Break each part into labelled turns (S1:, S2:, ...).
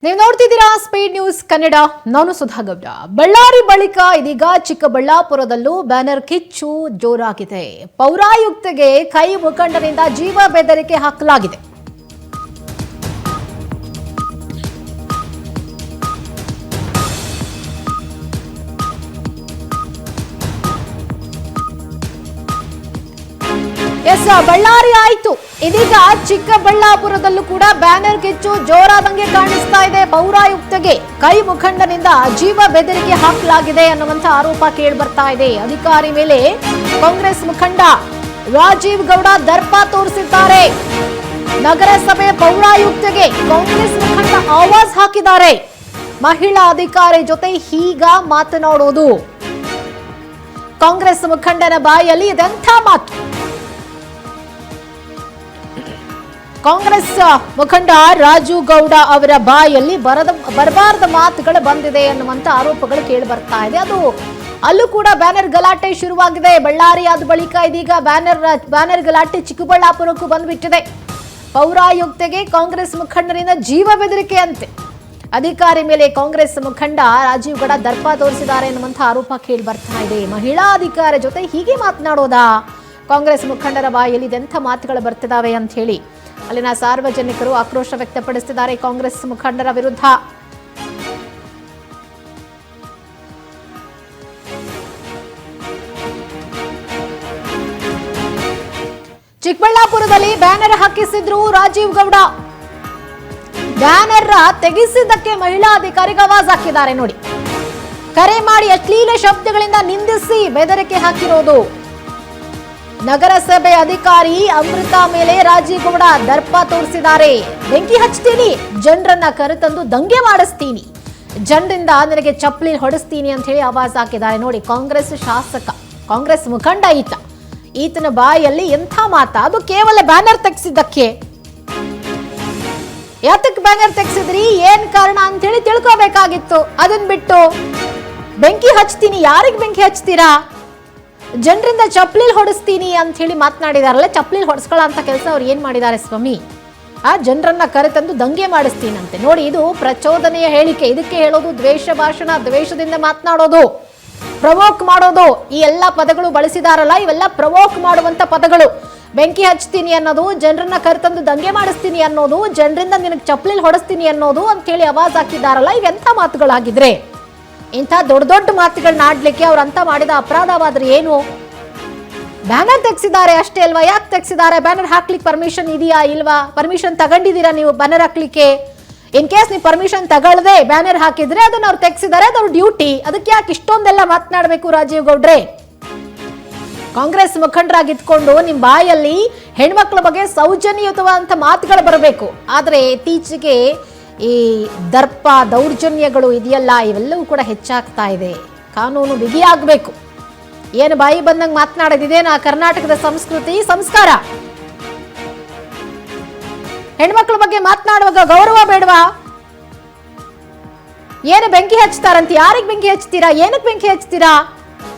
S1: ನೀವು ನೋಡ್ತಿದ್ದೀರಾ speed news Kannada. ನಾನು ಸುಧಾಗೌಡ. ಬಳ್ಳಾರಿ ಬಳಿಕ ಇದೀಗ ಚಿಕ್ಕಬಳ್ಳಾಪುರದಲ್ಲೂ ಬ್ಯಾನರ್ ಕಿಚ್ಚು ಜೋರಾಗಿದೆ. ಪೌರಾಯುಕ್ತೆಗೆ ಕೈ ಮುಖಂಡರಿಂದ ಜೀವ ಬೆದರಿಕೆ ಹಾಕಲಾಗಿದೆ. ಬಳ್ಳಾರಿ ಆಯ್ತು, ಇದೀಗ ಚಿಕ್ಕಬಳ್ಳಾಪುರದಲ್ಲೂ ಕೂಡ ಬ್ಯಾನರ್ ಕಿಚ್ಚು ಜೋರಾದಂಗೆ ಕಾಣಿಸ್ತಾ ಇದೆ. ಪೌರಾಯುಕ್ತೆಗೆ ಕೈ ಮುಖಂಡನಿಂದ ಜೀವ ಬೆದರಿಕೆ ಹಾಕಲಾಗಿದೆ ಅನ್ನುವಂತ ಆರೋಪ ಕೇಳಿ ಬರ್ತಾ ಇದೆ. ಅಧಿಕಾರಿ ಮೇಲೆ ಕಾಂಗ್ರೆಸ್ ಮುಖಂಡ ರಾಜೀವ್ ಗೌಡ ದರ್ಪ ತೋರಿಸಿದ್ದಾರೆ. ನಗರಸಭೆ ಪೌರಾಯುಕ್ತೆಗೆ ಕಾಂಗ್ರೆಸ್ ಮುಖಂಡ ಆವಾಜ್ ಹಾಕಿದ್ದಾರೆ. ಮಹಿಳಾ ಅಧಿಕಾರಿ ಜೊತೆ ಹೀಗ ಮಾತನಾಡೋದು. ಕಾಂಗ್ರೆಸ್ ಮುಖಂಡನ ಬಾಯಲ್ಲಿ ಇದೆಂಥ ಮಾತು? ಕಾಂಗ್ರೆಸ್ ಮುಖಂಡ ರಾಜು ಗೌಡ ಅವರ ಬಾಯಲ್ಲಿ ಬರಬಾರದ ಮಾತುಗಳು ಬಂದಿದೆ ಅನ್ನುವಂತ ಆರೋಪಗಳು ಕೇಳಿ ಬರ್ತಾ ಇದೆ. ಅದು ಅಲ್ಲೂ ಕೂಡ ಬ್ಯಾನರ್ ಗಲಾಟೆ ಶುರುವಾಗಿದೆ. ಬಳ್ಳಾರಿ ಆದ ಬಳಿಕ ಇದೀಗ ಬ್ಯಾನರ್ ಗಲಾಟೆ ಚಿಕ್ಕಬಳ್ಳಾಪುರಕ್ಕೂ ಬಂದ್ಬಿಟ್ಟಿದೆ. ಪೌರಾಯುಕ್ತೆಗೆ ಕಾಂಗ್ರೆಸ್ ಮುಖಂಡರಿಂದ ಜೀವ ಬೆದರಿಕೆ ಅಂತೆ. ಅಧಿಕಾರಿ ಮೇಲೆ ಕಾಂಗ್ರೆಸ್ ಮುಖಂಡ ರಾಜೀವ್ ಗೌಡ ದರ್ಪ ತೋರಿಸಿದ್ದಾರೆ ಎನ್ನುವಂತ ಆರೋಪ ಕೇಳಿ ಬರ್ತಾ ಇದೆ. ಮಹಿಳಾ ಅಧಿಕಾರಿ ಜೊತೆ ಹೀಗೆ ಮಾತನಾಡೋದಾ? ಕಾಂಗ್ರೆಸ್ ಮುಖಂಡರ ಬಾಯಲ್ಲಿ ಇದೆಂಥ ಮಾತುಗಳು ಬರ್ತಿದಾವೆ ಅಂತ ಹೇಳಿ ಅಲ್ಲಿನ ಸಾರ್ವಜನಿಕರು ಆಕ್ರೋಶ ವ್ಯಕ್ತಪಡಿಸುತ್ತಿದ್ದಾರೆ ಕಾಂಗ್ರೆಸ್ ಮುಖಂಡರ ವಿರುದ್ಧ. ಚಿಕ್ಕಬಳ್ಳಾಪುರದಲ್ಲಿ ಬ್ಯಾನರ್ ಹಾಕಿಸಿದ್ರು ರಾಜೀವ್ ಗೌಡ. ಬ್ಯಾನರ್ ತೆಗೆಸಿದ್ದಕ್ಕೆ ಮಹಿಳಾ ಅಧಿಕಾರಿಗೆ ಆವಾಜ್ ಹಾಕಿದ್ದಾರೆ. ನೋಡಿ, ಕರೆ ಮಾಡಿ ಅಶ್ಲೀಲ ಶಬ್ದಗಳಿಂದ ನಿಂದಿಸಿ ಬೆದರಿಕೆ ಹಾಕಿರೋದು. ನಗರಸಭೆ ಅಧಿಕಾರಿ ಅಮೃತ ಮೇಲೆ ರಾಜೀವ್ ಗೌಡ ದರ್ಪ ತೋರಿಸಿದ್ದಾರೆ. ಬೆಂಕಿ ಹಚ್ತೀನಿ, ಜನರನ್ನ ಕರೆತಂದು ದಂಗೆ ಮಾಡಿಸ್ತೀನಿ, ಜನರಿಂದ ನನಗೆ ಚಪ್ಪಲಿ ಹೊಡಿಸ್ತೀನಿ ಅಂತ ಹೇಳಿ ಆವಾಜ್ ಹಾಕಿದ್ದಾರೆ. ನೋಡಿ, ಕಾಂಗ್ರೆಸ್ ಶಾಸಕ, ಕಾಂಗ್ರೆಸ್ ಮುಖಂಡ ಈತನ ಬಾಯಲ್ಲಿ ಎಂಥ ಮಾತಾ? ಅದು ಕೇವಲ ಬ್ಯಾನರ್ ತೆಗೆಸಿದ್ದಕ್ಕೆ. ಯಾತಕ್ ಬ್ಯಾನರ್ ತೆಗೆಸಿದ್ರಿ, ಏನ್ ಕಾರಣ ಅಂತ ಹೇಳಿ ತಿಳ್ಕೋಬೇಕಾಗಿತ್ತು. ಅದನ್ ಬಿಟ್ಟು ಬೆಂಕಿ ಹಚ್ತೀನಿ, ಯಾರಿಗ್ ಬೆಂಕಿ ಹಚ್ತೀರಾ? ಜನರಿಂದ ಚಪ್ಪಲಿ ಹೊಡಿಸ್ತೀನಿ ಅಂತ ಹೇಳಿ ಮಾತನಾಡಿದಾರಲ್ಲ. ಚಪ್ಪಲಿ ಹೊಡಿಸ್ಕೊಳ್ಳೋ ಅಂತ ಕೆಲಸ ಅವ್ರು ಏನ್ ಮಾಡಿದ್ದಾರೆ ಸ್ವಾಮಿ? ಆ ಜನರನ್ನ ಕರೆತಂದು ದಂಗೆ ಮಾಡಿಸ್ತೀನಂತೆ. ನೋಡಿ, ಇದು ಪ್ರಚೋದನೆಯ ಹೇಳಿಕೆ. ಇದಕ್ಕೆ ಹೇಳೋದು ದ್ವೇಷ ಭಾಷಣ, ದ್ವೇಷದಿಂದ ಮಾತನಾಡೋದು, ಪ್ರವೋಕ್ ಮಾಡೋದು. ಈ ಎಲ್ಲ ಪದಗಳು ಬಳಸಿದಾರಲ್ಲ, ಇವೆಲ್ಲ ಪ್ರವೋಕ್ ಮಾಡುವಂತ ಪದಗಳು. ಬೆಂಕಿ ಹಚ್ತೀನಿ ಅನ್ನೋದು, ಜನರನ್ನ ಕರೆತಂದು ದಂಗೆ ಮಾಡಿಸ್ತೀನಿ ಅನ್ನೋದು, ಜನರಿಂದ ನಿನಗೆ ಚಪ್ಪಲಿ ಹೊಡಿಸ್ತೀನಿ ಅನ್ನೋದು ಅಂತ ಹೇಳಿ ಆವಾಜ್ ಹಾಕಿದಾರಲ್ಲ. ಇವೆಂಥ ಮಾತುಗಳಾಗಿದ್ರೆ? ಇಂಥ ದೊಡ್ಡ ದೊಡ್ಡ ಮಾತುಗಳನ್ನ ಆಡ್ಲಿಕ್ಕೆ ಅವ್ರಂತ ಮಾಡಿದ ಅಪರಾಧವಾದ್ರೆ ಏನು? ಬ್ಯಾನರ್ ತೆಗ್ಸಿದ್ದಾರೆ ಅಷ್ಟೇ ಅಲ್ವಾ? ಯಾಕೆ ತೆಗ್ಸಿದ್ದಾರೆ? ಬ್ಯಾನರ್ ಹಾಕ್ಲಿಕ್ಕೆ ಪರ್ಮಿಷನ್ ಇದೆಯಾ ಇಲ್ವಾ? ಪರ್ಮಿಷನ್ ತಗೊಂಡಿದ್ದೀರಾ ನೀವು ಬ್ಯಾನರ್ ಹಾಕ್ಲಿಕ್ಕೆ? ಇನ್ ಕೇಸ್ ನೀವು ಪರ್ಮಿಷನ್ ತಗೊಳ್ಳದೆ ಬ್ಯಾನರ್ ಹಾಕಿದ್ರೆ ಅದನ್ನ ಅವ್ರು ತೆಗ್ಸಿದ್ದಾರೆ, ಅದು ಅವ್ರ ಡ್ಯೂಟಿ. ಅದಕ್ಕೆ ಯಾಕೆ ಇಷ್ಟೊಂದೆಲ್ಲ ಮಾತನಾಡಬೇಕು ರಾಜೀವ್ ಗೌಡ್ರೆ? ಕಾಂಗ್ರೆಸ್ ಮುಖಂಡರಾಗಿದ್ಕೊಂಡು ನಿಮ್ ಬಾಯಲ್ಲಿ ಹೆಣ್ಮಕ್ಳ ಬಗ್ಗೆ ಸೌಜನ್ಯಯುತವಾದಂತ ಮಾತುಗಳು ಬರಬೇಕು. ಆದ್ರೆ ಇತ್ತೀಚೆಗೆ ಈ ದರ್ಪ ದೌರ್ಜನ್ಯಗಳು ಇದೆಯಲ್ಲ, ಇವೆಲ್ಲವೂ ಕೂಡ ಹೆಚ್ಚಾಗ್ತಾ ಇದೆ. ಕಾನೂನು ಬಿಗಿಯಾಗಬೇಕು. ಏನು ಬಾಯಿ ಬಂದಂಗೆ ಮಾತನಾಡೋದಿದೇನಾ ಕರ್ನಾಟಕದ ಸಂಸ್ಕೃತಿ ಸಂಸ್ಕಾರ? ಹೆಣ್ಮಕ್ಳ ಬಗ್ಗೆ ಮಾತನಾಡುವಾಗ ಗೌರವ ಬೇಡವಾ? ಏನು ಬೆಂಕಿ ಹಚ್ತಾರಂತ? ಯಾರಿಗೆ ಬೆಂಕಿ ಹಚ್ತೀರಾ? ಏನಕ್ಕೆ ಬೆಂಕಿ ಹಚ್ತೀರಾ?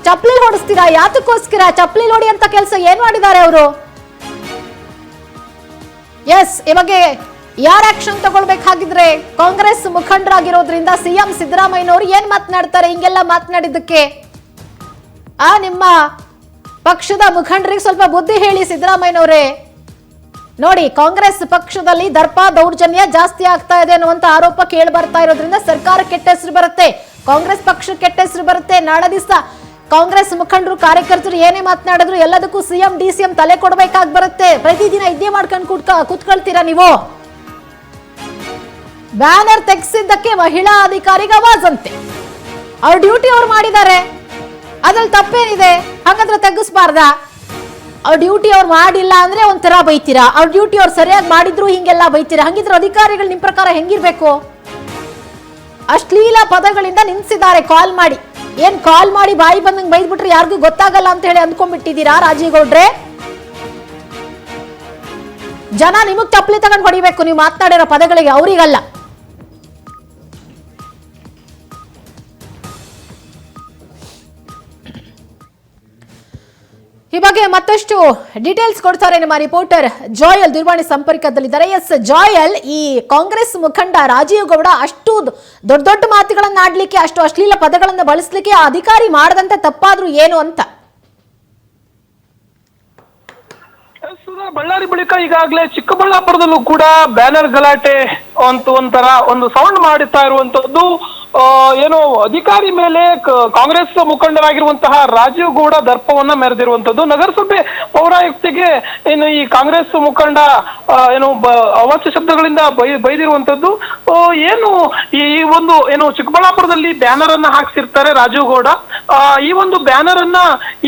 S1: ಚಪ್ಪಲಿ ಹೊಡಿಸ್ತೀರಾ? ಯಾತಕ್ಕೋಸ್ಕರ? ಚಪ್ಪಲಿ ಹೊಡಿ ಅಂತ ಕೆಲಸ ಏನ್ ಮಾಡಿದ್ದಾರೆ ಅವರು? ಎಸ್, ಇವಾಗ ಯಾರು ಆಕ್ಷನ್ ತಗೊಳ್ಬೇಕಾಗಿದ್ರೆ ಕಾಂಗ್ರೆಸ್ ಮುಖಂಡರಾಗಿರೋದ್ರಿಂದ ಸಿಎಂ ಸಿದ್ದರಾಮಯ್ಯನವರು ಏನ್ ಮಾತನಾಡ್ತಾರೆ? ಹಿಂಗೆಲ್ಲ ಮಾತನಾಡಿದ್ದಕ್ಕೆ ನಿಮ್ಮ ಪಕ್ಷದ ಮುಖಂಡರಿಗೆ ಸ್ವಲ್ಪ ಬುದ್ಧಿ ಹೇಳಿ ಸಿದ್ದರಾಮಯ್ಯನವರೇ. ನೋಡಿ, ಕಾಂಗ್ರೆಸ್ ಪಕ್ಷದಲ್ಲಿ ದರ್ಪ ದೌರ್ಜನ್ಯ ಜಾಸ್ತಿ ಆಗ್ತಾ ಇದೆ ಅನ್ನುವಂತ ಆರೋಪ ಕೇಳಿ ಬರ್ತಾ ಇರೋದ್ರಿಂದ ಸರ್ಕಾರ ಕೆಟ್ಟ ಹೆಸರು ಬರುತ್ತೆ, ಕಾಂಗ್ರೆಸ್ ಪಕ್ಷ ಕೆಟ್ಟ ಹೆಸರು ಬರುತ್ತೆ. ನಾಳೆ ದಿವಸ ಕಾಂಗ್ರೆಸ್ ಮುಖಂಡರು ಕಾರ್ಯಕರ್ತರು ಏನೇ ಮಾತನಾಡಿದ್ರು ಎಲ್ಲದಕ್ಕೂ ಸಿಎಂ ಡಿಸಿಎಂ ತಲೆ ಕೊಡಬೇಕಾಗಿ ಬರುತ್ತೆ. ಪ್ರತಿದಿನ ಇದ್ದೇ ಮಾಡ್ಕೊಂಡು ಕೂತ್ಕೊಳ್ತೀರಾ ನೀವು? ಬ್ಯಾನರ್ ತೆಗೆಸಿದ್ದಕ್ಕೆ ಮಹಿಳಾ ಅಧಿಕಾರಿಗೆ ಆವಾಜ್ ಅಂತೆ. ಅವ್ರ ಡ್ಯೂಟಿ ಅವ್ರು ಮಾಡಿದ್ದಾರೆ, ಅದ್ರಲ್ಲಿ ತಪ್ಪೇನಿದೆ? ಹಾಗಾದ್ರೆ ತೆಗಿಸ್ಬಾರ್ದಾ? ಅವ್ರ ಡ್ಯೂಟಿ ಅವ್ರು ಮಾಡಿಲ್ಲ ಅಂದ್ರೆ ಒಂಥರ ಬೈತೀರಾ, ಅವ್ರ ಡ್ಯೂಟಿ ಅವ್ರು ಸರಿಯಾಗಿ ಮಾಡಿದ್ರು ಹಿಂಗೆಲ್ಲ ಬೈತೀರಾ. ಹಂಗಿದ್ರೆ ಅಧಿಕಾರಿಗಳು ನಿಮ್ ಪ್ರಕಾರ ಹೆಂಗಿರ್ಬೇಕು? ಅಶ್ಲೀಲ ಪದಗಳಿಂದ ನಿನ್ಸಿದ್ದಾರೆ ಕಾಲ್ ಮಾಡಿ. ಏನ್ ಕಾಲ್ ಮಾಡಿ ಬಾಯಿ ಬಂದಂಗೆ ಬೈದ್ಬಿಟ್ರೆ ಯಾರಿಗೂ ಗೊತ್ತಾಗಲ್ಲ ಅಂತ ಹೇಳಿ ಅಂದ್ಕೊಂಡ್ಬಿಟ್ಟಿದ್ದೀರಾ ರಾಜೀವ್ ಗೌಡ್ರೆ? ಜನ ನಿಮಗ್ ಚಪ್ಪಲಿ ತಗೊಂಡು ಹೊಡಿಬೇಕು ನೀವು ಮಾತನಾಡಿರೋ ಪದಗಳಿಗೆ, ಅವ್ರಿಗಲ್ಲ. ಈ ಬಗ್ಗೆ ಮತ್ತಷ್ಟು ಡೀಟೇಲ್ಸ್ ಕೊಡ್ತಾರೆ ನಮ್ಮ ರಿಪೋರ್ಟರ್ ಜಾಯಲ್ ದೂರವಾಣಿ ಸಂಪರ್ಕದಲ್ಲಿದ್ದಾರೆ. ಎಸ್ ಜಾಯಲ್, ಈ ಕಾಂಗ್ರೆಸ್ ಮುಖಂಡ ರಾಜೀವ್ ಗೌಡ ಅಷ್ಟು ದೊಡ್ಡ ದೊಡ್ಡ ಮಾತುಗಳನ್ನ ಆಡ್ಲಿಕ್ಕೆ, ಅಷ್ಟು ಅಶ್ಲೀಲ ಪದಗಳನ್ನು ಬಳಸಲಿಕ್ಕೆ ಆ ಅಧಿಕಾರಿ ಮಾಡದಂತ ತಪ್ಪಾದ್ರೂ ಏನು ಅಂತ?
S2: ಬಳ್ಳಾರಿ ಬಳಿಕ ಈಗಾಗಲೇ ಚಿಕ್ಕಬಳ್ಳಾಪುರದಲ್ಲೂ ಕೂಡ ಬ್ಯಾನರ್ ಗಲಾಟೆ ಅಂತ ಒಂಥರ ಒಂದು ಸೌಂಡ್ ಮಾಡುತ್ತಾ ಇರುವಂತದ್ದು. ಏನು ಅಧಿಕಾರಿ ಮೇಲೆ ಕಾಂಗ್ರೆಸ್ ಮುಖಂಡರಾಗಿರುವಂತಹ ರಾಜೀವ್ ಗೌಡ ದರ್ಪವನ್ನ ಮೆರೆದಿರುವಂತದ್ದು. ನಗರಸಭೆ ಪೌರಾಯುಕ್ತಿಗೆ ಏನು ಈ ಕಾಂಗ್ರೆಸ್ ಮುಖಂಡ ಏನು ಅವಾಚ್ಯ ಶಬ್ದಗಳಿಂದ ಬೈದಿರುವಂತದ್ದು. ಏನು ಈ ಒಂದು ಏನು ಚಿಕ್ಕಬಳ್ಳಾಪುರದಲ್ಲಿ ಬ್ಯಾನರ್ ಅನ್ನ ಹಾಕ್ಸಿರ್ತಾರೆ ರಾಜೀವ್ ಗೌಡ. ಈ ಒಂದು ಬ್ಯಾನರ್ ಅನ್ನ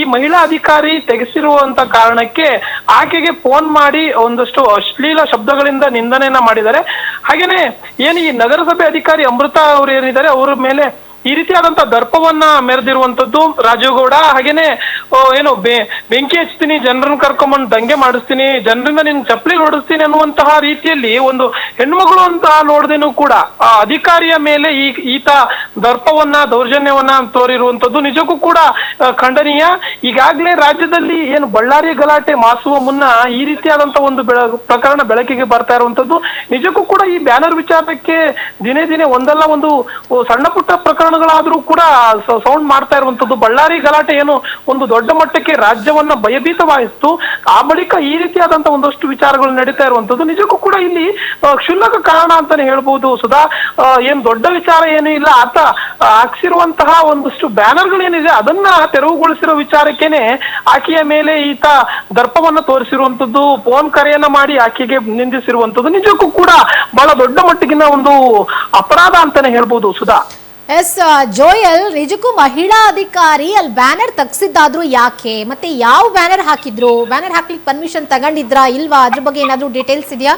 S2: ಈ ಮಹಿಳಾ ಅಧಿಕಾರಿ ತೆಗೆಸಿರುವಂತ ಕಾರಣಕ್ಕೆ ಆಕೆಗೆ ಫೋನ್ ಮಾಡಿ ಒಂದಷ್ಟು ಅಶ್ಲೀಲ ಶಬ್ದಗಳಿಂದ ನಿಂದನೆಯನ್ನ ಮಾಡಿದ್ದಾರೆ. ಹಾಗೇನೆ ಏನು ಈ ನಗರಸಭೆ ಅಧಿಕಾರಿ ಅಮೃತ ಅವರು ಏನಿದ್ದಾರೆ ಅವರ ಮೇಲೆ ಈ ರೀತಿಯಾದಂತ ದರ್ಪವನ್ನ ಮೆರೆದಿರುವಂತದ್ದು ರಾಜೀವ್ ಗೌಡ. ಹಾಗೇನೆ ಏನು ಬೆಂಕಿ ಹಚ್ತೀನಿ, ಜನರನ್ನ ಕರ್ಕೊಂಬಂದು ದಂಗೆ ಮಾಡಿಸ್ತೀನಿ, ಜನರಿಂದ ನಿನ್ ಚಪ್ಪಲಿ ಹೊಡಿಸ್ತೀನಿ ಅನ್ನುವಂತಹ ರೀತಿಯಲ್ಲಿ ಒಂದು ಹೆಣ್ಮಗಳು ಅಂತ ನೋಡ್ದೇನು ಕೂಡ ಆ ಅಧಿಕಾರಿಯ ಮೇಲೆ ಈತ ದರ್ಪವನ್ನ ದೌರ್ಜನ್ಯವನ್ನ ತೋರಿರುವಂತದ್ದು ನಿಜಕ್ಕೂ ಕೂಡ ಖಂಡನೀಯ. ಈಗಾಗಲೇ ರಾಜ್ಯದಲ್ಲಿ ಏನು ಬಳ್ಳಾರಿ ಗಲಾಟೆ ಮಾಸುವ ಮುನ್ನ ಈ ರೀತಿಯಾದಂತ ಒಂದು ಪ್ರಕರಣ ಬೆಳಕಿಗೆ ಬರ್ತಾ ಇರುವಂತದ್ದು. ನಿಜಕ್ಕೂ ಕೂಡ ಈ ಬ್ಯಾನರ್ ವಿಚಾರಕ್ಕೆ ದಿನೇ ದಿನೇ ಒಂದಲ್ಲ ಒಂದು ಸಣ್ಣ ಪುಟ್ಟ ಪ್ರಕರಣಗಳಾದ್ರೂ ಕೂಡ ಸೌಂಡ್ ಮಾಡ್ತಾ ಇರುವಂತದ್ದು. ಬಳ್ಳಾರಿ ಗಲಾಟೆ ಏನು ಒಂದು ದೊಡ್ಡ ಮಟ್ಟಕ್ಕೆ ರಾಜ್ಯವನ್ನ ಭಯಭೀತವಾಗಿತ್ತು. ಆ ಬಳಿಕ ಈ ರೀತಿಯಾದಂತ ಒಂದಷ್ಟು ವಿಚಾರಗಳು ನಡೀತಾ ಇರುವಂತದ್ದು. ನಿಜಕ್ಕೂ ಕೂಡ ಇಲ್ಲಿ ಕ್ಷುಲ್ಲಕ ಕಾರಣ ಅಂತಾನೆ ಹೇಳ್ಬಹುದು ಸುಧಾ. ಏನ್ ದೊಡ್ಡ ವಿಚಾರ ಏನೂ ಇಲ್ಲ. ಆತ ಹಾಕ್ಸಿರುವಂತಹ ಒಂದಷ್ಟು ಬ್ಯಾನರ್ಗಳೇನಿದೆ ಅದನ್ನ ತೆರವುಗೊಳಿಸಿರೋ ವಿಚಾರಕ್ಕೇನೆ ಆಕೆಯ ಮೇಲೆ ಈತ ದರ್ಪವನ್ನ ತೋರಿಸಿರುವಂತದ್ದು, ಫೋನ್ ಕರೆಯನ್ನ ಮಾಡಿ ಆಕೆಗೆ ನಿಂದಿಸಿರುವಂತದ್ದು ನಿಜಕ್ಕೂ ಕೂಡ ಬಹಳ ದೊಡ್ಡ ಮಟ್ಟಿಗಿನ ಒಂದು ಅಪರಾಧ ಅಂತಾನೆ ಹೇಳ್ಬಹುದು ಸುಧಾ.
S1: ಎಸ್ ಜೋಯಲ್, ನಿಜಕ್ಕೂ ಮಹಿಳಾ ಅಧಿಕಾರಿ ಅಲ್ಲಿ ಬ್ಯಾನರ್ ತಗ್ಸಿದ್ದಾದ್ರೂ ಯಾಕೆ, ಮತ್ತೆ ಯಾವ ಬ್ಯಾನರ್ ಹಾಕಿದ್ರು, ಬ್ಯಾನರ್ ಹಾಕ್ಲಿಕ್ಕೆ ಪರ್ಮಿಷನ್ ತಗೊಂಡಿದ್ರಾ ಇಲ್ವಾ, ಅದ್ರ ಬಗ್ಗೆ ಏನಾದ್ರೂ ಡೀಟೇಲ್ಸ್ ಇದೆಯಾ?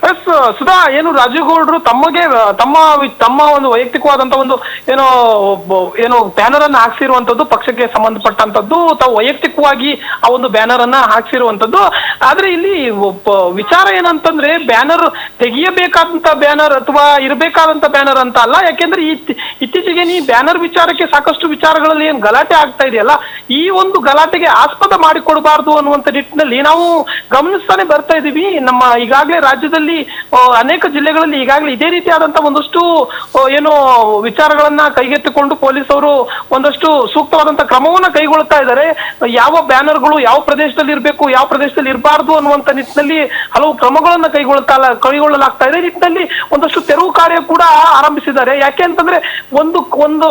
S2: ಎಸ್ ಸುಧಾ, ಏನು ರಾಜೀವ್ ಗೌಡ್ರು ತಮ್ಮ ಒಂದು ವೈಯಕ್ತಿಕವಾದಂತ ಒಂದು ಏನು ಬ್ಯಾನರ್ ಅನ್ನ ಹಾಕ್ಸಿರುವಂತದ್ದು ಪಕ್ಷಕ್ಕೆ ಸಂಬಂಧಪಟ್ಟಂತದ್ದು. ತಾವು ವೈಯಕ್ತಿಕವಾಗಿ ಆ ಒಂದು ಬ್ಯಾನರ್ ಅನ್ನ ಹಾಕ್ಸಿರುವಂತದ್ದು. ಆದ್ರೆ ಇಲ್ಲಿ ವಿಚಾರ ಏನಂತಂದ್ರೆ ಬ್ಯಾನರ್ ತೆಗಿಯಬೇಕಾದಂತ ಬ್ಯಾನರ್ ಅಥವಾ ಇರಬೇಕಾದಂತ ಬ್ಯಾನರ್ ಅಂತ ಅಲ್ಲ. ಯಾಕೆಂದ್ರೆ ಇತ್ತೀಚೆಗೆ ಈ ಬ್ಯಾನರ್ ವಿಚಾರಕ್ಕೆ ಸಾಕಷ್ಟು ವಿಚಾರಗಳಲ್ಲಿ ಏನ್ ಗಲಾಟೆ ಆಗ್ತಾ ಇದೆಯಲ್ಲ, ಈ ಒಂದು ಗಲಾಟೆಗೆ ಆಸ್ಪದ ಮಾಡಿಕೊಡಬಾರ್ದು ಅನ್ನುವಂತ ನಿಟ್ಟಿನಲ್ಲಿ ನಾವು ಗಮನಿಸ್ತಾನೆ ಬರ್ತಾ ಇದೀವಿ. ನಮ್ಮ ಈಗಾಗಲೇ ರಾಜ್ಯದಲ್ಲಿ ಅನೇಕ ಜಿಲ್ಲೆಗಳಲ್ಲಿ ಈಗಾಗಲೇ ಇದೇ ರೀತಿಯಾದಂತಹ ಒಂದಷ್ಟು ಏನು ವಿಚಾರಗಳನ್ನ ಕೈಗೆತ್ತಿಕೊಂಡು ಪೊಲೀಸರು ಒಂದಷ್ಟು ಸೂಕ್ತವಾದಂತಹ ಕ್ರಮವನ್ನ ಕೈಗೊಳ್ತಾ ಇದ್ದಾರೆ. ಯಾವ ಬ್ಯಾನರ್ಗಳು ಯಾವ ಪ್ರದೇಶದಲ್ಲಿ ಇರಬೇಕು, ಯಾವ ಪ್ರದೇಶದಲ್ಲಿ ಇರಬಾರ್ದು ಅನ್ನುವಂತ ನಿಟ್ಟಿನಲ್ಲಿ ಹಲವು ಕ್ರಮಗಳನ್ನ ಕೈಗೊಳ್ಳಲಾಗ್ತಾ ಇದೆ. ನಿಟ್ಟಿನಲ್ಲಿ ಒಂದಷ್ಟು ತೆರವು ಕಾರ್ಯ ಕೂಡ ಆರಂಭಿಸಿದ್ದಾರೆ. ಯಾಕೆ ಅಂತಂದ್ರೆ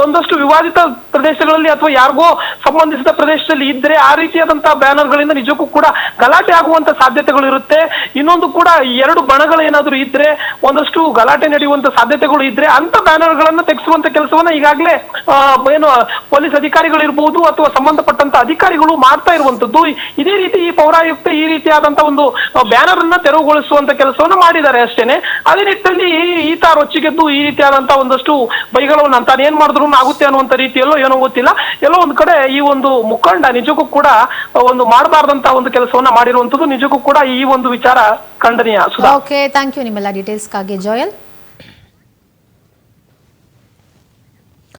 S2: ಒಂದಷ್ಟು ವಿವಾದಿತ ಪ್ರದೇಶಗಳಲ್ಲಿ ಅಥವಾ ಯಾರಿಗೋ ಸಂಬಂಧಿಸಿದ ಪ್ರದೇಶದಲ್ಲಿ ಇದ್ರೆ ಆ ರೀತಿಯಾದಂತಹ ಬ್ಯಾನರ್ಗಳಿಂದ ನಿಜಕ್ಕೂ ಕೂಡ ಗಲಾಟೆ ಆಗುವಂತ ಸಾಧ್ಯತೆಗಳು ಇರುತ್ತೆ. ಇನ್ನೊಂದು ಕೂಡ ಎರಡು ಬಣಗಳೇನಾದ್ರೂ ಇದ್ರೆ ಒಂದಷ್ಟು ಗಲಾಟೆ ನಡೆಯುವಂತ ಸಾಧ್ಯತೆಗಳು ಇದ್ರೆ ಅಂತ ಬ್ಯಾನರ್ಗಳನ್ನ ತೆಗೆಸುವಂತ ಕೆಲಸವನ್ನ ಈಗಾಗಲೇ ಏನು ಪೊಲೀಸ್ ಅಧಿಕಾರಿಗಳು ಇರ್ಬೋದು ಅಥವಾ ಸಂಬಂಧಪಟ್ಟಂತ ಅಧಿಕಾರಿಗಳು ಮಾಡ್ತಾ ಇರುವಂತದ್ದು. ಇದೇ ರೀತಿ ಈ ಪೌರಾಯುಕ್ತ ಈ ರೀತಿಯಾದಂತ ಒಂದು ಬ್ಯಾನರ್ ಅನ್ನ ತೆರವುಗೊಳಿಸುವಂತ ಕೆಲಸವನ್ನ ಮಾಡಿದ್ದಾರೆ ಅಷ್ಟೇನೆ. ಅದೇ ನಿಟ್ಟಿನಲ್ಲಿ ಈತ ರೊಚ್ಚಿಗೆದ್ದು ಈ ರೀತಿಯಾದಂತ ಒಂದಷ್ಟು ಬೈಗಳನ್ನ ತಾನು ಏನ್ ಮಾಡಿದ್ರು ಆಗುತ್ತೆ ಅನ್ನುವಂತ ರೀತಿಯಲ್ಲೋ ಏನೋ ಗೊತ್ತಿಲ್ಲ, ಎಲ್ಲೋ ಒಂದ್ ಕಡೆ ಈ ಒಂದು ಮುಖಂಡ ನಿಜಕ್ಕೂ ಕೂಡ ಒಂದು ಮಾಡಬಾರ್ದಂತ ಒಂದು ಕೆಲಸವನ್ನ ಮಾಡಿರುವಂತದ್ದು ನಿಜಕ್ಕೂ ಕೂಡ ಈ ಒಂದು ವಿಚಾರ ಖಂಡನೀಯ.
S1: ಓಕೆ, ಥ್ಯಾಂಕ್ ಯು ನಿಮ್ಮೆಲ್ಲ ಡೀಟೇಲ್ಸ್ಗಾಗಿ ಜೋಯಲ್.